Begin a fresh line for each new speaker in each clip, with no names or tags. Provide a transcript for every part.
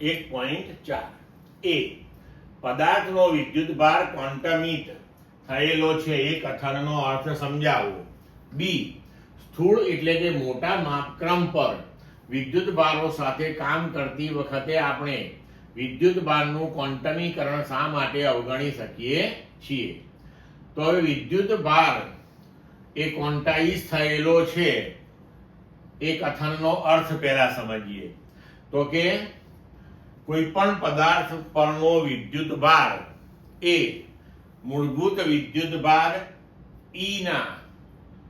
1.4 એ પદાર્થનો વિદ્યુતભાર ક્વોન્ટમિત થયેલો છે એ કથનનો અર્થ સમજાવો. બી સ્થૂળ એટલે કે મોટા માપક્રમ પર વિદ્યુતભારો સાથે કામ કરતી વખતે આપણે વિદ્યુતભારનું ક્વોન્ટમીકરણ શા માટે અવગણી શકીએ છીએ? તો હવે વિદ્યુતભાર એ ક્વોન્ટાઇઝ થયેલો છે એ કથનનો અર્થ પહેલા સમજીએ. તો કે કોઈ પણ પદાર્થ પરનો વિદ્યુતભાર એ મૂળભૂત વિદ્યુતભાર E ના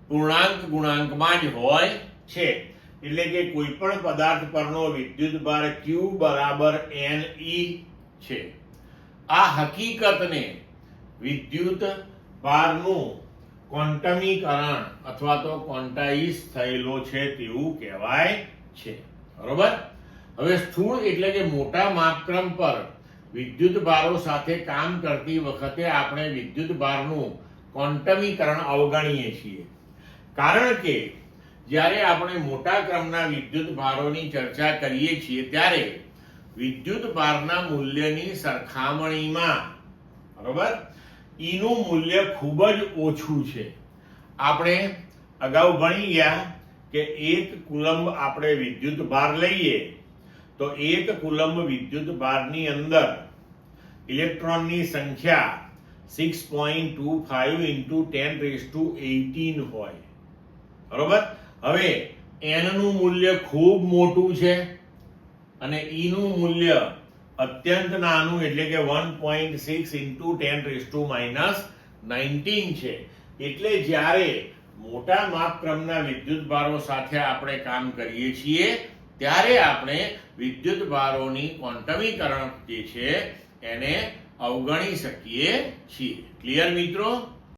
પૂર્ણાંક ગુણાંકમાં જ હોય છે. એટલે કે કોઈ પણ પદાર્થ પરનો વિદ્યુતભાર Q બરાબર Ne છે. આ હકીકતને વિદ્યુતભારનું ક્વોન્ટમીકરણ અથવા તો ક્વોન્ટાઇઝ થયેલો છે તેવું કહેવાય છે. બરોબર. હવે સ્થૂળ એટલે કે મોટા માપક્રમ પર વિદ્યુતભારો સાથે કામ કરતી વખતે આપણે વિદ્યુતભારનું ક્વોન્ટમીકરણ અવગણીએ છીએ. કારણ કે જ્યારે આપણે મોટા ક્રમના વિદ્યુતભારોની ચર્ચા કરીએ છીએ ત્યારે વિદ્યુતભારના મૂલ્યની સરખામણીમાં બરોબર E નું મૂલ્ય ખૂબ જ ઓછું છે. આપણે અગાઉ ભણી ગયા કે 1 કુલંબ આપણે વિદ્યુતભાર લઈએ તો 1 કુલંબ વિદ્યુતભારની અંદર ઇલેક્ટ્રોનની સંખ્યા 6.25 × 1018 હોય. બરોબર. હવે n નું મૂલ્ય ખૂબ મોટું છે અને E નું મૂલ્ય અત્યંત નાનું એટલે કે 1.6 × 10⁻⁹ છે. એટલે જ્યારે મોટા માપક્રમના વિદ્યુતભારો સાથે આપણે કામ કરીએ છીએ ત્યારે આપણે વિદ્યુતભારોની ક્વોન્ટમીકરણ જે છે એને અવગણી શકીએ છીએ. ક્લિયર મિત્રો?